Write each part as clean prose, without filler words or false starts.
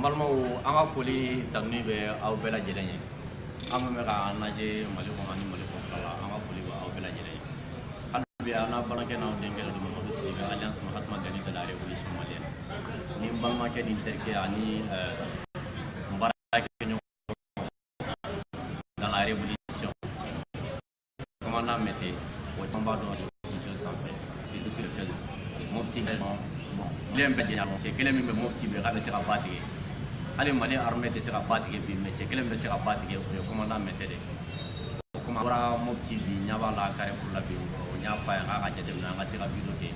Malmo anga foli tamni be aw bela jelenya anga me ka naje mali ko ani mali ko kala anga foli ba aw bela jelenya hal bi ana banake na dengel do mo do siga alliance mahatma gandhi de la révolution malienne ni balma ke ni terke ani mbarake dans la révolution commandant Mété au combat de l'opposition sans fin c'est sur le fait mon petit lembe de c'est que les mêmes mots qui veulent se rabattre allez mali armée de se rabattre bi mais c'est que les mêmes se rabattre au commandant Mété de commandant mon petit bi nyaba la carré pour la bi nya fa nga ga jade na nga se vidéo ke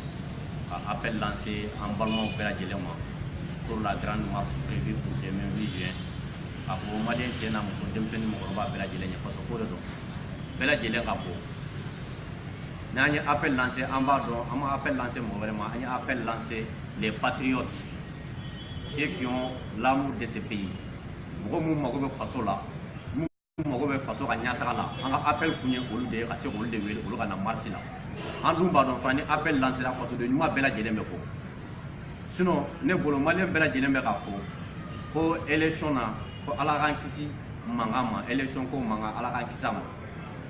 appel lancé en ballon pour la grande marche prévue pour demain 8 juin afo malien tena muso demseni mo ba bela jelenya faso ko do bela jelenga bo nani appel lancé en bas do ama appel lancé mo vraiment ani appel lancé les patriotes ceux qui ont l'amour de ce pays mo mo mago be faso la mo mago be faso ka nyata la anga appel kunye olu de ka se olu de wele olu kana marsi la andu ba do fani appel lancé la faso de nyuma bela jelembe ko sinon ne bolo malien bela jelembe ka fo ko élection na ko ala kan kisi mangama élection ko manga ala kan kisama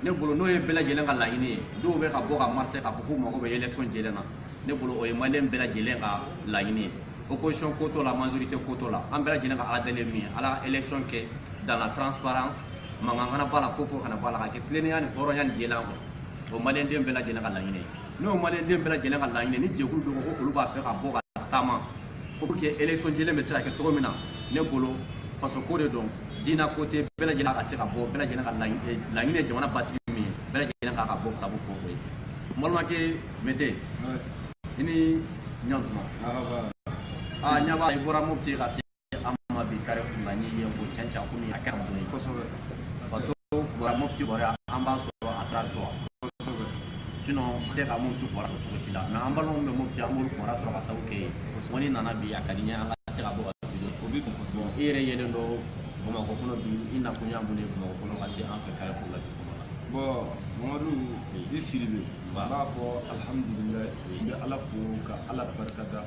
ne bolo no ye bela jelenga la ini do be ka boka marché ka fufu mako be élection jelena ne bolo o ye malien bela jelenga la ini opposition koto la majorité koto la am bela jelenga ala dele mi ala élection ke dans la transparence manga ngana bala fofo kana bala ka ke tleni yani horo yani jelango o malien dem bela jelenga la ini no malien dem bela jelenga la ini ni jekulu do ko olu ba fe ka boka tama pour que élection jelenga sera ke to mina ne bolo parce que donc dina côté bela jena ka se ka bo bela jena ka la ngine jamana basi mi bela jena ka bo sabu ko ko molma ke Mété ini nyantuma nyaba ibora mopti ka se amma bi kare funda ni ye ko chancha ko ni akara mo ko so parce que bora mopti bora amba so atrar to sinon te ka mo tu bora to sila na amba lo me mopti amul bora so ka sabu ke woni nana bi akadinya anga se ka bo obi ko so ere yelen do boma ko kono bi ina ko nyamune boma ko kono kasi en fait kare pour la bi bon Mamadou isiribe ba fo alhamdulillah bi ala fo ka ala barkada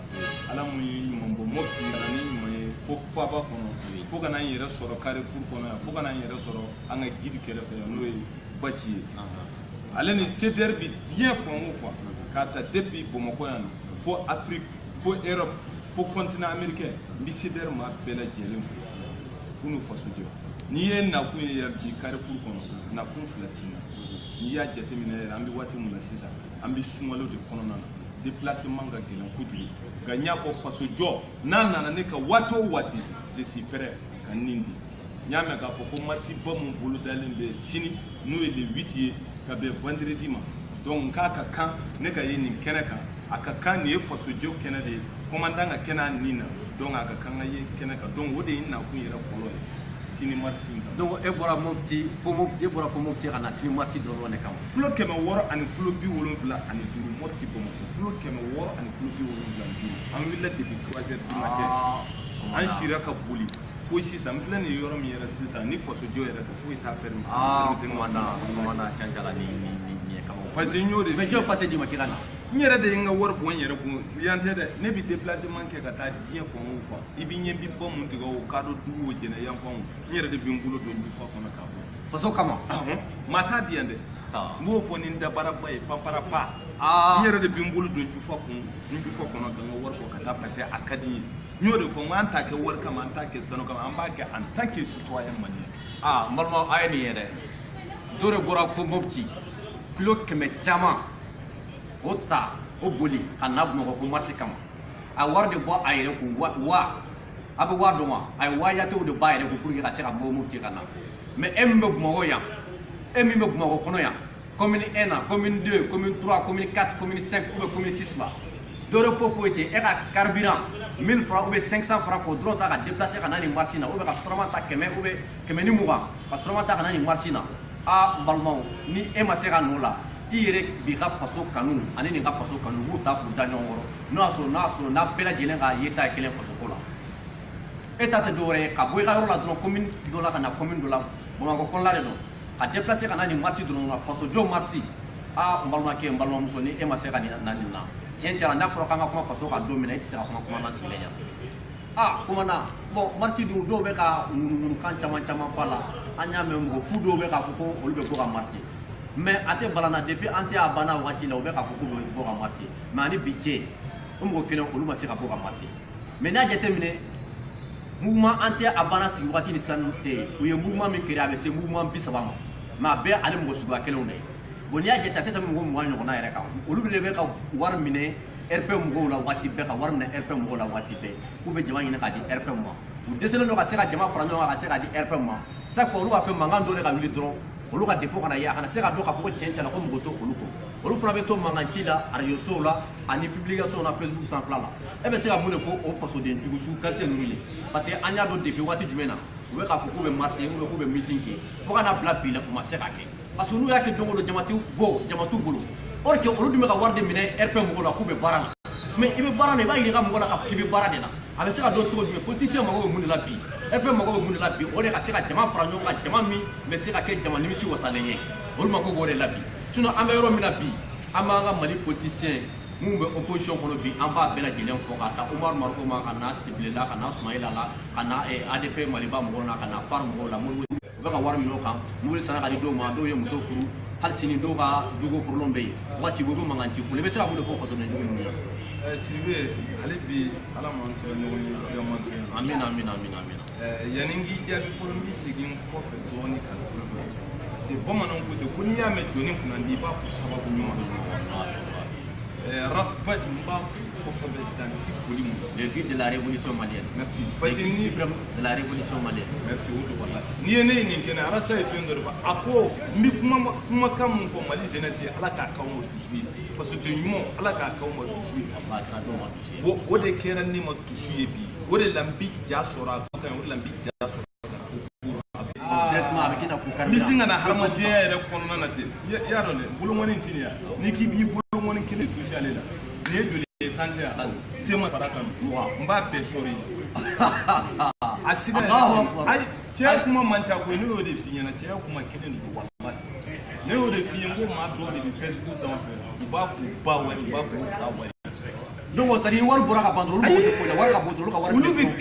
ala mu yimbo mofti nani mu fo fa ba kono fo kana yere soro kare fur kono fo kana yere soro anga gidi kere fe no yi bachi ala ni ceder bi bien fo mo fo kata depuis boma ko yan fo Afrique fo Europe fo continent américain bi ceder ma bela jelen fo unu fasojo ni ye na ku ye bi Carrefour kono na kun flatina ni ya jate minere ambi wati mun na sisa ambi sumalo de kono na déplacement ga gelen kuju ga nya fo fasojo na ne ka wato wati je suis prêt kan nindi nya me ga fo ko marsi ba mun bulu dalin be sini no e le 8 ka be vendredi ma donc ka kan ne ka yini keneka aka kan ne fasojo kenade commandant ga kenan nina donc aka kan ye keneka donc wode ina ku yera folo sini marsi donc e bora mopti fo mopti kana sini marsi do wona kam kulo keme woro ani kulo bi wolonfla ani duru mopti bomo kulo keme woro ani kulo bi wolonfla duru an willa depuis 3h du matin an shira ka boli fo si sam fla ne yoro mi yera sisa ni fo so jo yera ka fo ta permis mana chanchala ni kam parce que nyore mais jo passé di makirana nyere de nga wor bon yere bon yante de ne bi déplacement ke ka ta dien fo mo fa ibi nye bi bom mun tigo ka do du wo jene yam fo nyere de bi ngulo do du fa kono ka bo faso kama mata diende mo fo ni ndabara bay pampara pa nyere de bi ngulo do du fa kono ka nga wor ko ka ta passer akadi nyore fo man ta ke wor kama an ta ke sano kama an ba ke en tant que citoyen malien malmo ayni yede dore bora fo mopti kilo keme chama Ota oboli kana buno ko marsi kama a warde bo ayre ko wa abe wardo ma ay waya to de bayre ko pour ka sera mo mukti kana mais embe bumo ya embe bumo ko kono ya commune 1 commune 2 commune 3 commune 4 commune 5 ou commune 6 ba dore fofo ete e ka carburant 1000 francs ou 500 francs ko drone ta ka déplacer kana ni marsi na ou ka stroma ta keme ou keme ni muga ka stroma ta kana ni marsi na balmao ni e ma sera no la ire bi ka faso kanu ani ni ka faso kanu hu ta ku danyo ngoro na bela jelen ka yeta kelen faso ko la eta te dore ka boy ka ro la dron commune do la kana commune do la bon ko kon la de do ka déplacer kana ni marsi dron na faso jo marsi mbalma ke mbalma muso ni e ma se ka ni na tien tien na fro ka kuma faso ka dominer ti se ka kuma na silenya ah commandant bon marché dun dɔw bɛ ka kan caman fɔ a la an y'a mɛn mɔgɔ fu dɔw bɛ k'a fɔ ko olu bɛ bɔ ka marché mais a tɛ balana depuis an tɛ a banna wagati la u bɛ k'a fɔ k'olu bɛ bɔ ka marché mais ani bi cɛ o mɔgɔ kelen olu ma se ka bɔ ka marché mais n'a jateminɛ mouvement an tɛ a banna sigi wagati ni sanu tɛ u ye mouvement min créé a bɛ se mouvement 30 ma mais a bɛɛ ale mɔgɔ suguya kelenw de ye bon n'i y'a jate a tɛ tɛmɛ mɔgɔ 20 ɲɔgɔnna yɛrɛ kan olu de bɛ ka wari minɛ RP mɔgɔw la waati bɛɛ ka wari minɛ RP mɔgɔw la waati bɛɛ k'u bɛ jama ɲini k'a di RP ma u dɛsɛlen don ka se ka jama fara ɲɔgɔn kan ka se k'a di RP ma chaque fois olu b'a fɛ mankan dɔ de ka wuli dɔrɔn olu ka défaut kana ye a kana se ka dɔn k'a fɔ ko tiɲɛ tiɲɛna ko mɔgɔ to olu kɔ olu fana bɛ to mankanci la radio sow la ani publication na Facebook sanfɛla la e bɛ se ka mun de fɔ o fasoden jugusu qualité ninnu ye parce que an y'a dɔn depuis waati jumɛn na u bɛ k'a fɔ k'u bɛ marché ou bien k'u bɛ meeting kɛ fo ka n'a bila bi la u ma se ka kɛ parce que n'u y'a kɛ don o don jama t'u bolo or que olu dun bɛ ka wari de minɛ RP mɔgɔw la k'u bɛ baara la mais i bɛ baara la i b'a yira i ka mɔgɔ la k'a fɔ k'i bɛ baara de la a bɛ se ka dɔn cogo jumɛn politicien mago bɛ mun de la bi RP mago bɛ mun de la bi o de ka se ka jama fara ɲɔgɔn kan jama min bɛ se ka kɛ jama nimisi wasalen ye olu mako b'o de la bi sinon an bɛ yɔrɔ min na bi an b'an ka Mali politicien mun bɛ opposition kɔnɔ bi an b'a bɛɛ lajɛlen fɔ ka taa Umaru Mariko ma ka na Sidibilela ka na Sumayila la ka na ADP Maliba mɔgɔw la ka na FAR mɔgɔw la u bɛ ka wari min o kan mobili sanna ka di dɔw ma dɔw ye muso furu hali sini dɔw ka dugu problème bɛ yen waati bɛɛ u bɛ mankanci fɔli i bɛ se ka mun de fɔ fasoden jugu ninnu ye Sidibe ale bi ala m'an tɛgɛ ɲɔgɔn ye kira m'an tɛgɛ amina amina yanni n k'i jaabi fɔlɔ n bɛ segin kɔfɛ dɔɔnin kan parce que bamananw ko ten ko n'i y'a mɛn doni kunnandi i b'a fɔ sababu ɲuman race badji n b'a fo kosɛbɛ dan ti foli mun le guide de la révolution malienne merci parce que ni suprême de la révolution malienne merci o de wala n'i ye ne ye nin kɛnɛ arasa ye fɛn dɔ de fɔ a ko n bɛ kumakan mun fɔ mali jeunesse ye ala k'a k'aw ma dusu ye fasoden ɲumanw ala k'a k'aw ma dusu ye bon o de kɛra ne ma dusu ye bi o de la n bɛ ja sɔrɔ a kan o de la n bɛ ja sɔrɔ misi kana hadamadenya yɛrɛ kɔnɔna na ten y'a dɔn dɛ bolomani ti nin ya n'i k'i b'i bolomani kelen touché ale la nin ye joli ye tan tɛ yan tema fara kan n b'a bɛɛ sɔri a siga ayi cɛ kuma man ca koyi ne y'o de f'i ɲɛna cɛ kuma kelen de don walahi ne y'o de f'i ye n ko maa dɔw de bɛ Facebook sanfɛ u b'a fɔ ba wari u b'a fɔ sa wari donc c'est dire wari bɔra ka ban dɔrɔn olu b'o de fɔ wari ka bɔ dɔrɔn olu ka wari olu bɛ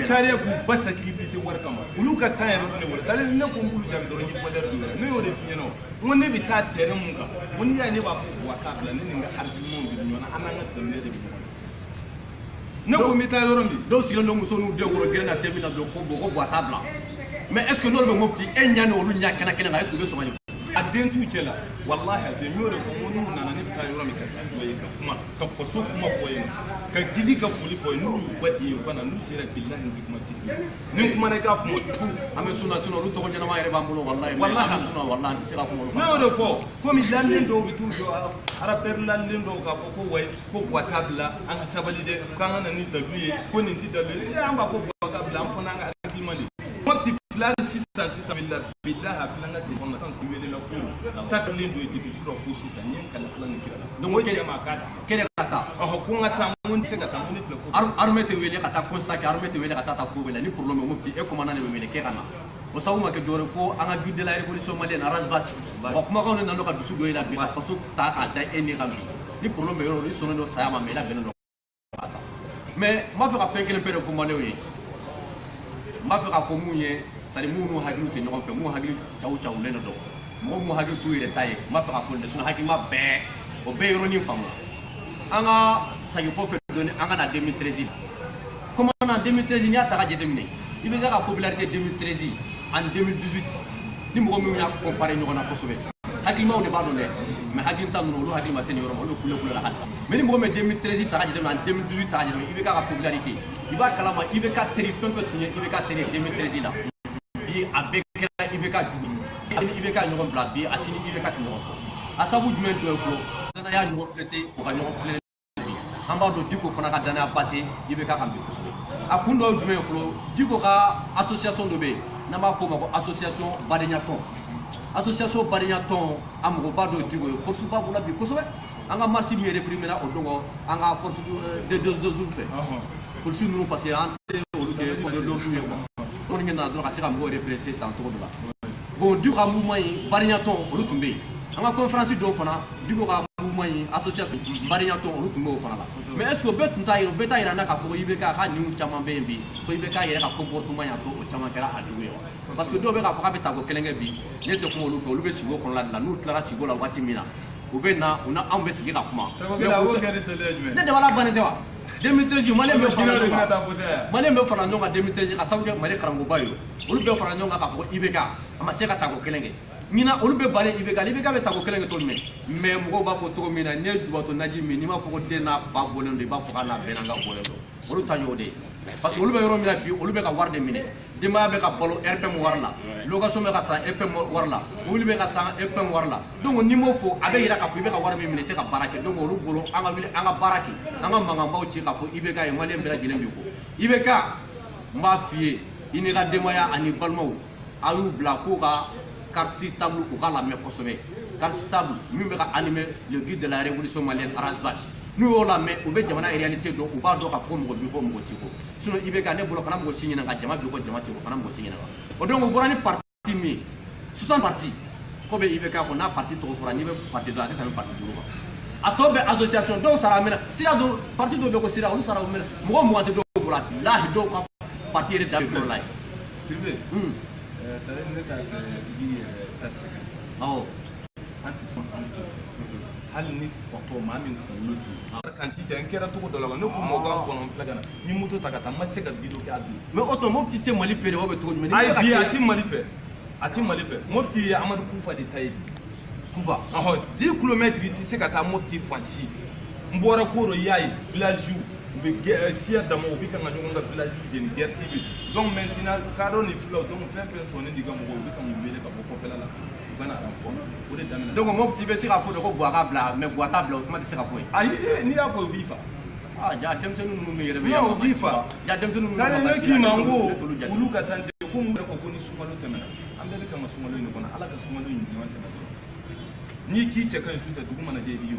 kariya k'u ba sacrifice wari kama olu ka temps yɛrɛ tɛ ne bolo c'est à dire ne ko n b'olu jaabi dɔrɔn n ye fɔdɛri don ne y'o de f'i ɲɛna n ko ne bɛ taa terrain mun kan n ko n'i y'a ye ne b'a fɔ wa k'a bila ne ni n ka argument de bɛ ɲɔgɔn na an n'an ka dalilu de bɛ ɲɔgɔn na ne ko n bɛ taa yɔrɔ min dɔw sigilen don muso n'u den woro geren na tɛ min na dɔrɔn ko bɔ a t'a bila mais est ce que n'olu bɛ Mopti e ɲɛ ni olu ɲɛ kɛnɛ kelen kan est ce que u bɛ sɔn ka ɲɛ a den t'u cɛ la wallahi a den n y'o de fɔ n ko n'u nana ne bɛ taa yɔrɔ min ka taa dɔ ye ka kuma ka faso kuma fɔ yen ka dili ka foli fɔ yen n'u y'u ba di ye u ka na n'u sera bilahi n tɛ kuma si ni n kumana i k'a fɔ tu an bɛ sunna sinon olu tɔgɔ ɲɛnama yɛrɛ b'an bolo wallahi an bɛ sunna wallahi an tɛ se ka kuma olu kan ne y'o de fɔ komi landen dɔw bɛ t'u jɔ arapɛri landen dɔw k'a fɔ ko wayi ko buwa t'a bila an ka sabali dɛ k'an ka na ni dalilu ye ko nin tɛ dalilu ye an b'a fɔ buwa t'a bila an fana an ka hakilimandi Mopti filɛ sisan bilahi a filɛ an ka téléphone na sisan wele la ko taalen don depuis surɔ fo sisan n ye n kale Ala ni kira la donc o cɛ ma kɛnɛ ka taa ko n ka taa n ko n tɛ se ka taa n ko ne filɛ fo armée tɛ wele ka taa constat kɛ armée tɛ wele ka taa fo wele ni problème Mopti e commandant de bɛ wele kɛ ka na o sababu ma kɛ dɔwɛrɛ fo an ka guide de la révolution malienne Arasbati wa kumakanw de nana ka dusu dɔ i la bi ka faso ta k'a da e ni kan bi ni problème bɛ yɔrɔ o i sɔnnen don saya ma mais i labɛnnen don k'a ta mais n b'a fɛ ka fɛn kelen bɛɛ de fɔ maliyɛnw ye n b'a fɛ k'a fɔ mun ye c'est à dire minnu hakiliw tɛ ɲɔgɔn fɛ mun hakili cawulen de don mɔgɔ mun hakili t'u yɛrɛ ta ye n b'a fɛ k'a fɔ nin de sinon hakilima bɛɛ o bɛɛ ye yɔrɔnin faamu an ka segin kɔfɛ dɔɔni an ka na 2013 comment en 2013 n'i y'a ta ka jateminɛ i bɛ ka popularité 2013 en 2018 ni mɔgɔ minnu y'a comparer ɲɔgɔn na kosɛbɛ hakilimaw de b'a dɔn dɛ mais hakilita ninnu olu hakili ma se nin yɔrɔ ma olu bɛ kule la halisa mais ni mɔgɔ min 2013 ta ka jateminɛ en 2018 ta ka jateminɛ i bɛ ka popularité i b'a kalama i bɛ ka teri fɛn fɛn tun ye i bɛ ka teri 2013 la bi a bɛɛ kɛra i bɛ ka jugu i bɛ ka ɲɔgɔn bila bi a sini i bɛ ka kɛ ɲɔgɔn fɔ a sababu jumɛn dɔ ye fɔlɔ danaya ɲɔgɔn filɛ tɛ o ka ɲɔgɔn filɛ bi an b'a dɔn Diko fana ka danaya ba tɛ i bɛ ka kan bi kosɛbɛ a kun dɔ ye jumɛn ye fɔlɔ Diko ka association dɔ bɛ yen n'an b'a fɔ o ma ko association Badenya Tɔn association Badenya Tɔn a mɔgɔba dɔ Diko ye force ba b'o la bi kosɛbɛ an ka marche min reprimé na o don kɔ an ka force de deux fɛ polisi ninnu parce que an tɛ olu de l'ordre ye quoi olu nana dɔrɔn ka se ka mɔgɔw represser tan cogo dɔ la bon Diko ka mouvement in Badenya Tɔn olu tun bɛ yen an ka conférence dɔw fana Diko ka mouvement kuma in association bariya to olu tun b'o fana la mais est ce que bɛɛ tun t'a yira bɛɛ t'a yira n'a k'a fɔ ko IBK ka nin caman bɛ yen bi ko IBK yɛrɛ ka comportement y'a to o caman kɛra a jugu ye wa parce que dɔw bɛ k'a fɔ k'a bɛ tako kelen kɛ bi ne tɛ kuma olu fɛ olu bɛ sigi o kɔnɔna de la n'u tilara sigi o la waati min na u bɛ na u na anw bɛ sigi ka kuma ne dabala bannen tɛ wa 2013 Malien bɛ fara ɲɔgɔn kan Malien bɛ fara ɲɔgɔn kan 2013 ka sababu kɛ Mali karamɔgɔba ye olu bɛ fara ɲɔgɔn kan k'a fɔ ko IBK a ma se ka tako kelen kɛ ɲina olu bɛ balen IBK bɛ tako kelen kɛ cogo jumɛn mais mɔgɔw b'a fɔ cogo min na ne Jubato Naji min n'i m'a fɔ ko den n'a fa bɔlen don i b'a fɔ k'a n'a bɛɛ n'a ka bɔlen don olu ta y'o de ye parce que olu bɛ yɔrɔ min na bi olu bɛ ka wari de minɛ denbaya bɛ ka balo RPM wari la location bɛ ka sara RPM wari la mobili bɛ ka san RPM wari la donc n'i m'o fɔ a bɛ yira k'a fɔ i bɛ ka wari min minɛ i tɛ ka baara kɛ donc olu bolo an ka wuli an ka baara kɛ an ka mankanbaw ci k'a fɔ IBK ye Malien bɛɛ lajɛlen b'i ko IBK n b'a f'i ye i n'i ka denbaya ani balimaw a y'u bila k'u ka carte table u ka lamɛn kosɛbɛ carte table min bɛ ka animer le guide de la révolution malienne Arasbach n'u y'o lamɛn u bɛ jamana réalité dɔn u b'a dɔn k'a fɔ ko mɔgɔ b'i kɔ mɔgɔ t'i kɔ sinon IBK ne bolo kana mɔgɔ si ɲininka jama b'i kɔ jama t'i kɔ kana mɔgɔ si ɲininka o donc o bɔra ni parti min ye 60 parti ko bɛ IBK kɔ n'a parti tɔgɔ fɔra n'i bɛ parti dɔn a tɛ tɛmɛ parti 5 kan a tɔ bɛ association dɔw sara mɛnɛ sira dɔw parti dɔw bɛ ko sira olu sara mɛnɛ mɔgɔ mugan tɛ dɔw bolo lahi dɔw ka parti yɛrɛ da bɛ la ye. Sylvain ça veut dire que vie tasika awɔ anti hali ni foto maa min kunkolo ci kan si tɛ n kɛra cogo dɔ la ne ko mɔgɔw k'an kɔnɔ n filɛ ka na ni moto ta ka taa n ma se ka video kɛ a don mais o tɔ Mopti tɛ Mali feere o bɛ cogo jumɛn ayi bi a ti Mali fɛ a ti Mali fɛ Mopti ye Amadu Kufa de ta ye Kufa 10 kilomètres i ti se ka taa Mopti fan si n bɔra Koro i y'a ye village u bɛ siya dama u bɛ kan ka ɲɔgɔn ka village jeni guerre civile donc maintenant kadɔ ni filaw donc fɛn fɛn sɔnnen di ka mɔgɔw u bɛ ka mun wele ka bɔ kɔfɛla la u ka na renfort o de daminɛ donc Mopti bɛ se ka fɔ de ko Buwa ka bila mais Buwa t'a bila o kuma tɛ se ka fɔ ye ayi n'i y'a fɔ u b'i fa ja denmisɛnnin ninnu bɛ yɛrɛ bɛ non u b'i fa ja denmisɛnnin ninnu sani ne k'i ma n ko olu ka taa ko mun yɛrɛ ko ni sunkalo tɛmɛna an bɛɛ bɛ kan ka sunkalo in de kɔnɔ ala ka sunkalo in ɲɔgɔn tɛmɛ n'i k'i cɛ ka ɲi sufɛ dugu mana jɛ i b'i ye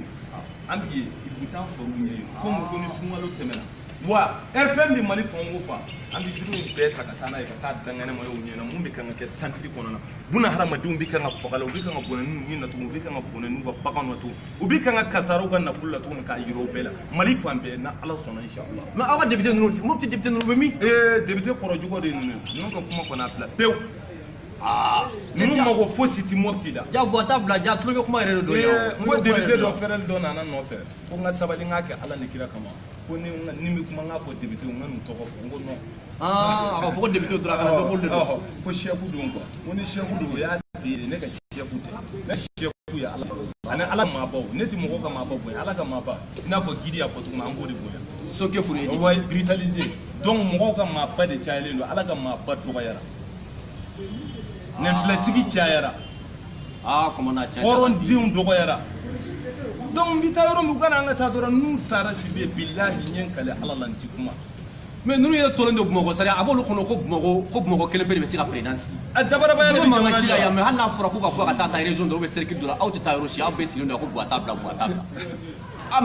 an b'i ye i bɛ taa sɔrɔ u ɲɛ ye komi ko ni sunkalo tɛmɛna wa RPM bɛ Mali fan o fan an bɛ vidéo bɛɛ ta ka taa n'a ye ka taa dangɛnɛma ye u ɲɛna mun bɛ kan ka kɛ centre kɔnɔna buna hadamadenw bɛ kan ka faga la u bɛ kan ka bɔnɛ n'u ɲin na tugun u bɛ kan ka bɔnɛ n'u ka baganw na tugun u bɛ kan ka kasaraw ka nafolo la tuguni k'a yira o bɛɛ la Mali fan bɛɛ na ala sɔnna inchallah mais aw ka député ninnu Mopti député ninnu bɛ min député kɔrɔjugu de ye ninnu ka kuma kɔni a bila pewu ninnu mago fosi ti Mopti da ja Buwa t'a bila ja tulonkɛ kuma yɛrɛ de don n ko député dɔ fɛrɛli dɔ nana nɔfɛ ko n ka sabali n k'a kɛ ala ni kira kama ko ni bɛ kuma n k'a fɔ député n ka n'u tɔgɔ fɔ n ko non a ka fɔ ko député dɔrɔn a kana dɔ k'olu de don ko chef don quoi ko ni chef don o y'a feere ne ka chef tɛ ne chef ye ala ani ala maabaw ne ti mɔgɔw ka maabaw bonya ala ka maaba i n'a fɔ Gidi y'a fɔ cogo min an b'o de bonya Sokɛ furu ye o wa brutalisé donc mɔgɔw ka maaba de cayalen don ala ka maaba dɔgɔyara nɛnfilɛtigi cayara commandant cayara hɔrɔndenw dɔgɔyara donc n bɛ taa yɔrɔ min u ka na an ka taa dɔrɔn n'u taara Sidibe bilahi n ye n kale ala la n ti kuma mais ninnu yɛrɛ tolen don Bamakɔ sariya a b'olu kɔnɔ ko Bamakɔ kelen bɛɛ de bɛ se ka président sigi a dabarabaya ne bɛ mankan ci la yan mais hali n'a fɔra k'u ka bɔ ka taa région dɔ ou bien cercle dɔ la aw tɛ taa yɔrɔ si aw bɛɛ sigilen don ko Buwa t'a bila Buwa t'a bila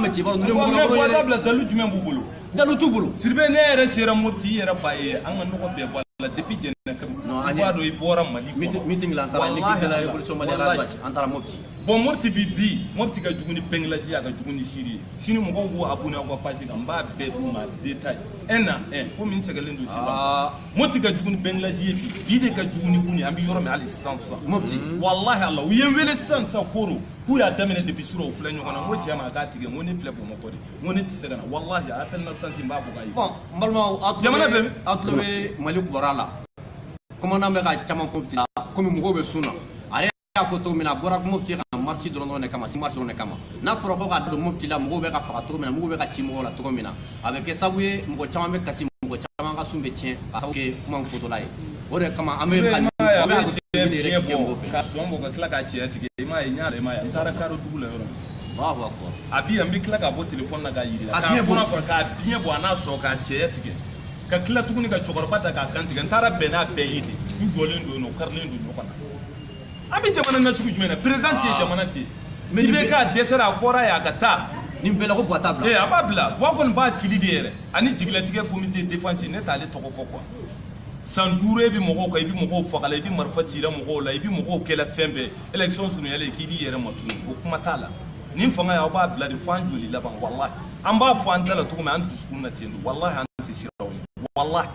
mais cɛ b'a dɔn ninnu ye mɔgɔ Buwa t'a bila dalu jumɛn b'u bolo dalu t'u bolo Sidibe ne yɛrɛ sera Mopti i yɛrɛ b'a ye an ka nɔgɔ bɛɛ bɔ la depuis jɛnɛ kafin i b'a dɔn i bɔra Mali kɔnɔ meeting la an taara l'équipe de la révolution malienne an taara Mopti bon Mopti bi Mopti ka jugu ni Benglazi a ka jugu ni Syrie ye sini mɔgɔw b'u abonné aw ka page kan n b'a bɛɛ d'u ma détail un à un komi n sɛgɛlen don sisan Mopti ka jugu ni Benglazi ye bi de ka jugu ni kun ye an bɛ yɔrɔ min hali sisan Mopti wallahi Allah u ye n wele sisan Koro k'u y'a daminɛ depuis surɔ u filɛ ɲɔgɔn na n ko cɛ ma a k'a tigɛ n ko ne filɛ Bamakɔ de n ko ne tɛ se ka na wallahi a appel 906 n b'a bɔ k'a ye bon n balimaw aw tulo bɛ Mali kibaruya la commandant bɛ ka caman fɔ Mopti la komi mɔgɔw bɛ sun na a yɛrɛ y'a fɔ cogo min na a bɔra Mopti ka marche dɔrɔn de kama marche dɔrɔn de kama n'a fɔra ko ka don Mopti la mɔgɔw bɛ ka faga cogo min na mɔgɔw bɛ ka ci mɔgɔw la cogo min na a bɛ kɛ sababu ye mɔgɔ caman bɛ kasi mɔgɔ caman ka sun bɛ tiɲɛ a sababu kɛ kuma min fɔtɔla ye o de kama an bɛ ka diɲɛ bɔ ka sɔn bɔ ka tila k'a cɛ tigɛ i m'a ye n y'a ye n taara Karo dugu la yɔrɔ a bi yan n bɛ tila k'a bɔ téléphone na k'a yiri la k'a bɔra fɔ k'a biɲɛ bɔ a n'a sɔrɔ k'a cɛ tigɛ ka tila tuguni ka cɛkɔrɔba ta k'a kan tigɛ n taara bɛn n'a bɛɛ ye de n jɔlen don yen nɔ karilen don ɲɔgɔn na an bɛ jamana na sugu jumɛn na président tɛ yen jamana tɛ yen i bɛ k'a dɛsɛra a fɔra ye a ka taa nin bɛɛ la ko Buwa t'a bila a b'a bila Buwa kɔni b'a fili de yɛrɛ ani jigilatigɛ comité défense ne t'ale tɔgɔ fɔ quoi san 5 e bɛ mɔgɔw kan i bɛ mɔgɔw faga la i bɛ marifa cira mɔgɔw la i bɛ mɔgɔw kɛla fɛn bɛɛ élection surunyalen k'i b'i yɛrɛ ma tunu o kuma t'a la nin fanga ya ba bila di fan joli laban wallahi an ba fo an dala to me an duskun na tendu wallahi an ti shirawo wallahi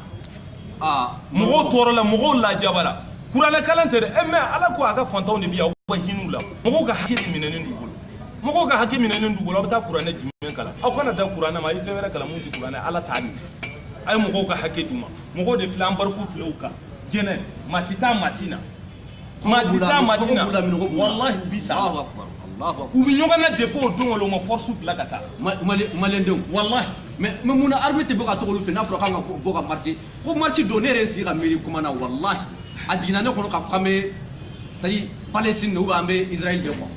mogo toro la mogo la jabala kurala kalante de mais ala ko aga fantaw ni biya ko hinu la mogo ga hakki minenen du bolo mogo ga hakki minenen du bolo ta kurana jimen kala aw kana da kurana ma yi fewere kala muti kurana ala tani ay mogo ga hakki duma mogo de flan barku flauka jene matita matina wallahi bisa Allahu akbar ubi nyongana dépôt dongolo ma force blagata malendon wallahi mais muna armée te boka tokolu fe na fro kanga boka marché ko marché donner si ka meri kuma na wallahi adina ne kono ka fame sali Palestine no ba ambe Israël de ko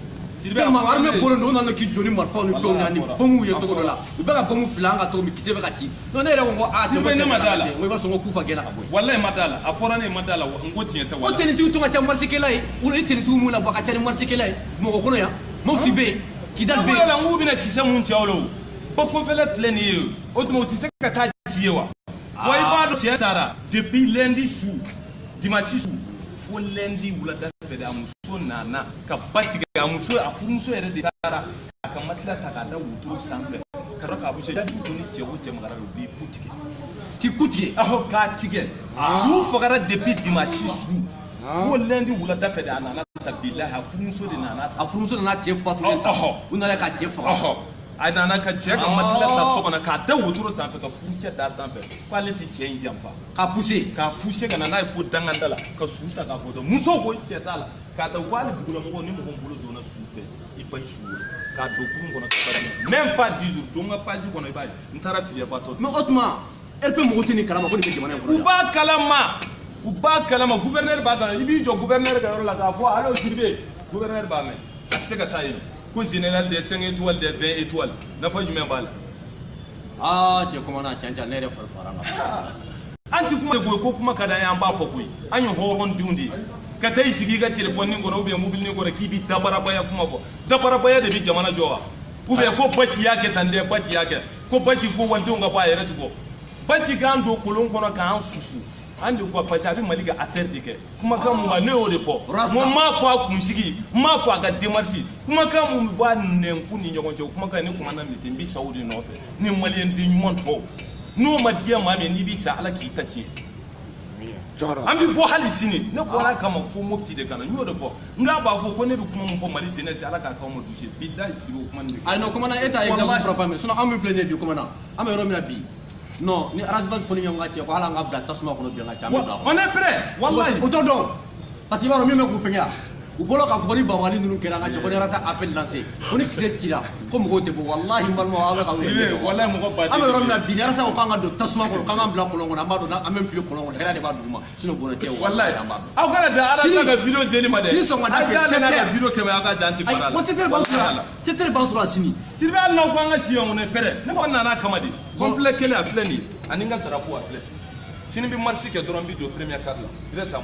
tellement armée polo no na ki joni marfa no fe ni bomu ye to la ba bomu filanga to mi kise ba ci no ne re ngo te madala mo ba so ngo kufa gena aboy wallahi madala aforane madala ngoti yeta wala ko teni tu nga cha marché kelay ulo teni tu mu la baka cha marché kelay mo ko kono ya mofti be kidal be wala ngubi na kise mun tiawlo ba ko fele fleni yo otumo ti se ka ta jiyewa wai ba do tiya sara depuis lundi chou dimanche chou fo lundi wula da fe da muso nana ka batiga muso afumuso yere de sara aka matla ta ka da wuturo sanfe ka roka bu je jatu ni jewo je magara do bi kutike ki kutike aho ka tige chou fogara depuis dimanche chou fo lundi wula da fe da nana ta billahi afumuso de nana afumuso na che fatu lenta unala ka che fa nana ka cɛ ka matila ta so kɔnɔ k'a da wotoro sanfɛ ka furucɛ da sanfɛ k'ale ti cɛ in janfa ka pousser ka na n'a ye fo danganda la ka su ta k'a bɔ dɔn muso ko cɛ t'a la k'a ta k'ale dugulamɔgɔw ni mɔgɔ bolo donna su fɛ i ba su ye k'a don kurun kɔnɔ ka taa même pas 10 jours don ka page kɔnɔ i b'a ye n taara filiya ba tɔ mais o tuma RP mɔgɔ tɛ nin kalama ko nin bɛ jamana in kɔnɔ u b'a kalama gouverneur b'a kalama i b'i jɔ gouverneur ka yɔrɔ la k'a fɔ allo Sidibe gouverneur b'a mɛn a tɛ se ka taa yen ko général des 5 étoiles des 20 étoiles nafa jumɛn b'a la cɛ kuma na cɛn ne yɛrɛ farifara la an ti kuma de ko kuma ka d'an ye an b'a fɔ koyi an ye hɔrɔndenw de ye ka taa i sigi i ka téléphone kɔnɔ ou bien mobile kɔnɔ k'i bi dabarabaya kuma fɔ dabarabaya de bi jamana jɔ wa ou bien ko Baci y'a kɛ tan dɛ Baci y'a kɛ ko Baci ko walidenw ka bɔ a yɛrɛ ti bɔ Baci k'an don kolon kɔnɔ k'an susu an de quoi parce que a bɛ Mali ka affaire de kɛ kumakan mun ma ne y'o de fɔ n m'a fɔ a kunsigi n m'a fɔ a ka démarche kumakan mun b'a nɛnku ni ɲɔgɔn cɛ kumakan ne kumana min ten n bɛ sa o de nɔfɛ ni maliyɛn den ɲuman tɔw n'o ma diya maa min n'i bɛ sa ala k'i ta tiɲɛ an bɛ bɔ hali sini ne bɔra kama fo Mopti de kana n y'o de fɔ n k'a b'a fɔ ko ne bɛ kuma min fɔ Mali jeunesse ala k'a k'aw ma touché billahi sigi o kuma nin ayi non kuma na e t'a exemple frappant mais sinon an min filɛ nin ye bi kuma na an bɛ yɔrɔ min na bi non ni arabas foni ɲɔgɔn ka cɛ ko ala an ka bila tasuma kɔnɔ bi an ka ca an bɛ don on est prêt wallahi o t'o dɔn parce que i b'a dɔn min bɛ k'u fɛngɛ yan u bolo k'a fɔ ko ni bawali ninnu kɛra an ka cɛ ko ni arasa appel lancé ko ni kisɛ cira ko mɔgɔw tɛ bɔ wallahi n balimaw aw bɛ ka wele wallahi mɔgɔ ba an bɛ yɔrɔ min na bi ni arasa ko k'an ka don tasuma kɔnɔ k'an ka bila kolon kɔnɔ an b'a dɔn an bɛ fili kolon kɔnɔ hɛrɛ de b'a duguma sinon bonne tɛ wallahi aw kana da arasa ka vidéo zeli ma dɛ sini sɔgɔmada fɛ ka vidéo kɛmɛ aw ka jan ti fara la secteur ban sɔrɔ sini Sidibe hali n'aw ko an ka si yan on est prêt ne kɔni nana kama de complet kelen a filɛ nin ye ani n ka drapeau a filɛ sini bɛ marche kɛ dɔrɔn n bɛ don premier car la direct à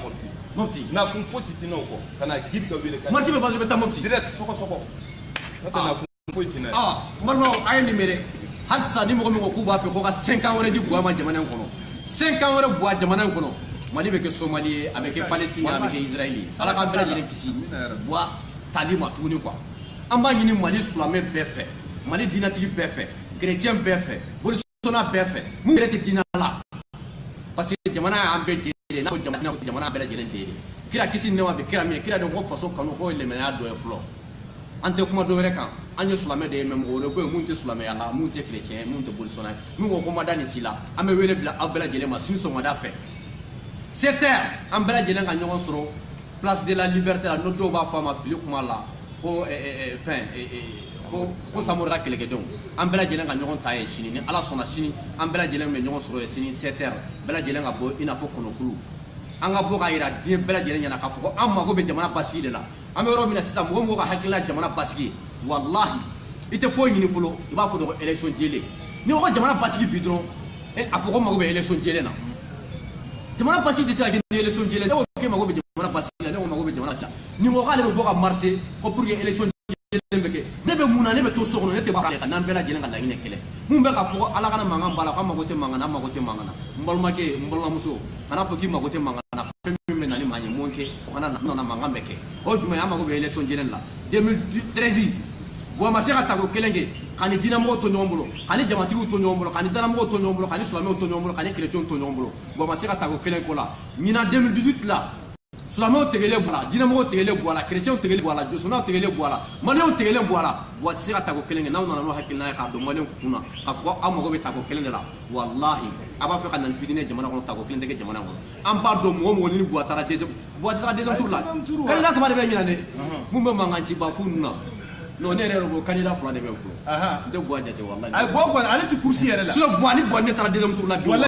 Mopti na kun fosi ti n'o kɔ ka na guide ka wele ka marche bɛ basi bɛ taa Mopti direct sɔgɔsɔgɔ n'o tɛ na kun foyi ti n'a ye n balimaw a ye nin mɛn dɛ hali sisan ni mɔgɔ min ko k'u b'a fɛ ko ka 5 ans wɛrɛ di Buwa ma jamana in kɔnɔ 5 ans wɛrɛ Buwa jamana in kɔnɔ Mali bɛ kɛ Somali ye a bɛ kɛ Palestine a bɛ kɛ Israël ye ala k'an bɛɛ lajɛlen kisi Buwa tali ma tuguni quoi an b'a ɲini Mali silamɛ bɛɛ fɛ Mali diinɛtigi bɛɛ fɛ chrétien bɛɛ fɛ bolisona bɛɛ fɛ mun yɛrɛ tɛ diinɛ la parce que jamana y'an bɛɛ jɛ de n'a fɔ jamana bɛɛ lajɛlen de ye kira kisi nɛma bɛ kira min kira de ko faso kanu k'o ye limaniya dɔ ye fɔlɔ an tɛ kuma dɔ wɛrɛ kan an ye silamɛ de ye mais mɔgɔ wɛrɛ ko ye mun tɛ silamɛya la mun tɛ chrétien mun tɛ bolisona ye min ko ma da nin si la an bɛ wele bila aw bɛɛ lajɛlen ma sini sɔgɔmada fɛ 7 heures an bɛɛ lajɛlen ka ɲɔgɔn sɔrɔ place de la liberté la n'o dɔw b'a fɔ a ma fili kuma la ko fɛn ko Samori ka kɛlɛkɛdenw an bɛɛ lajɛlen ka ɲɔgɔn ta ye sini ni ala sɔnna sini an bɛɛ lajɛlen bɛ ɲɔgɔn sɔrɔ ye sini 7 heures bɛɛ lajɛlen ka bɔ i n'a fɔ kɔnɔkulu an ka bɔ k'a yira diɲɛ bɛɛ lajɛlen ɲɛna k'a fɔ ko an mago bɛ jamana basigi de la an bɛ yɔrɔ min na sisan mɔgɔ mɔgɔ ka hakilila jamana basigi wallahi i tɛ foyi ɲini fɔlɔ i b'a fɔ de ko élection jɛlen ni ko jamana basigi bi dɔrɔn a fɔ ko mago bɛ élection jɛlen na jamana basigi tɛ se ka kɛ ni élection jɛlen ne ko k'e mago bɛ jamana basigi la ne ko mago bɛ jamana basigi la ni mɔgɔ k'ale bɛ bɔ ka marcher ko pour que élection ne bɛ mun na ne bɛ to so kɔnɔ ne tɛ b'a fɛ ka n'an bɛɛ lajɛlen ka laɲini kɛlɛ mun bɛ ka fɔ ko ala kana mankan b'a la k'a mago tɛ mankan na an mago tɛ mankan na n balimakɛ n balimamuso kana fɔ k'i mago tɛ mankan na fɛn min bɛ na ni maa ye mun kɛ o kana na mankan bɛ kɛ o jumɛn an mago bɛ élection jɛlen la 2013 bon ma se ka tago kelenge kani dinamo to nyombolo kani jamatigu to nyombolo kani danamo to nyombolo kani sulamo to nyombolo kani chrétien to nyombolo bon ma se ka tago kelenge ko la nyina 2018 la sulamo tegele bola dinamo tegele bola chrétien tegele bola josona tegele bola malien tegele bola wa se ka tago kelenge na no hakilna ka do malien kuna ka ko amago be tago kelenge la wallahi aba fe kana fidine jamana ko tago kelenge jamana ko am ba do mo ni boatara deuxième tour la kan la sama de be nyina ne mu be manganci ba funna non ne yɛrɛ ko candidat fila de bɛ fo n tɛ buwa jate wallahi ay bo ko ale ti kursi yɛrɛ la sinon buwa ni buwa ne taara deuxième tour la bi wallahi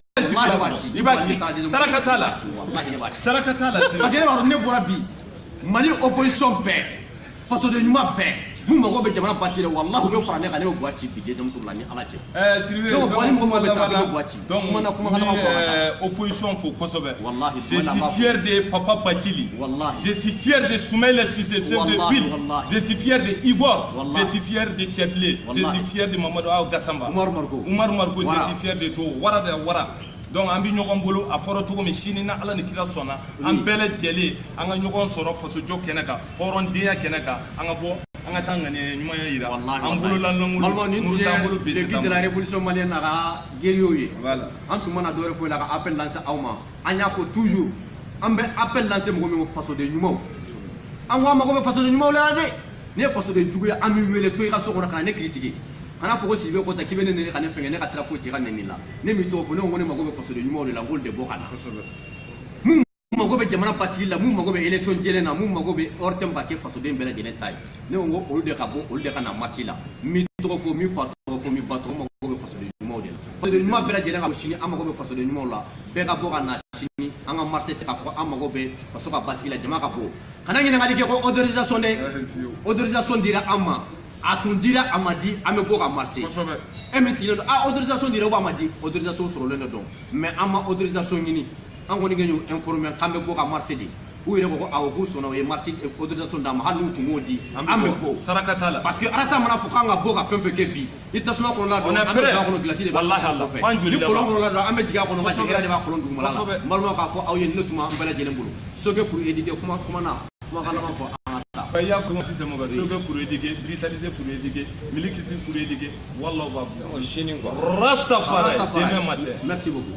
i b'a ci saraka t'a la saraka t'a la parce que ne b'a dɔn ne bɔra bi Mali opposition bɛɛ fasoden ɲuman bɛɛ mun mago bɛ jamana basi la wallahi u bɛ fara ne kan ne bɛ buwa ci bi deuxième tour la ni ala cɛ Siribe donc buwa ni mɔgɔ bɛ taa ne bɛ buwa ci donc opposition fo kosɛbɛ wallahi je suis fier de Papa Bacili wallahi je suis fier de Soumaïla Cissé chef de ville je suis fier de Igor je suis fier de Tcheplé je suis fier de Mamadou Aw Gassamba Umar Marko je suis fier de to wara de wara donc an bi ɲɔgɔn bolo a fɔra cogo min sini na ala ni kira sɔnna an bɛɛ lajɛlen an ka ɲɔgɔn sɔrɔ fasojɔ kɛnɛ kan hɔrɔndenya kɛnɛ kan an ka bɔ an ka taa ŋaniya ɲumanya yira an bolo lankolon muru t'an bolo bese de la révolution malienne na ka guerrier ye an tun mana dɔwɛrɛ foyi la ka appel lancer aw ma an y'a fɔ toujours an bɛ appel lancer mɔgɔ min ko fasoden ɲumanw an ko an mago bɛ fasoden ɲumanw la dɛ n'i ye fasoden jugu ye an b'i wele to i ka so kɔnɔ ka na ne critiquer kana fɔ ko Siribe Kɔnta k'i bɛ ne nɛni ka ne fɛngɛ ne ka sira foyi tɛ ka nɛni la ne min t'o fɔ ne ko ne mago bɛ fasoden ɲumanw de la n k'olu de bɔ ka na mun mago bɛ jamana basigi la mun mago bɛ élection jɛlen na mun mago bɛ hors thème ka kɛ fasoden bɛɛ lajɛlen ta ye ne ko n ko olu de ka bɔ olu de ka na marché la min tɔgɔ fɔ min fa tɔgɔ fɔ min ba tɔgɔ mago bɛ fasoden ɲumanw de la fasoden ɲuman bɛɛ lajɛlen ka bɔ sini an mago bɛ fasoden ɲumanw la bɛɛ ka bɔ ka na sini an ka marché se k'a fɔ an mago bɛ faso ka basigi la jama ka bɔ kana ɲininkali kɛ ko autorisation dɛ autorisation dira an ma a tun dira a ma di an bɛ bɔ ka marché e min sigilen don autorisation dira ou a ma di autorisation sɔrɔlen de don mais an ma autorisation ɲini an kɔni kɛ ɲɔ informer k'an bɛ bɔ ka marché de u yɛrɛ ko ko awɔ k'u sɔnna o ye marché autorisation d'an ma hali n'u tun m'o di an bɛ bɔ saraka t'a la parce que Alassane mana fɔ k'an ka bɔ ka fɛn fɛn kɛ bi i tasuma kɔnɔna dɔn an bɛ don a kɔnɔ glace de b'a kɔfɛ ni kolon kɔnɔna dɔn an bɛ jigin a kɔnɔ ka jigin de b'a kolon dugumala la n balimaw k'a fɔ aw ye ne tuma an bɛɛ lajɛlen bolo Sokɛ pour éduquer kuma na kumakan laban fɔ an ka taa. Il y a comment tu te moques, Sokɛ pour éduquer, brutaliser pour éduquer, Milikiti pour éduquer, Wallah va vous. Rastafari demain matin. Merci beaucoup.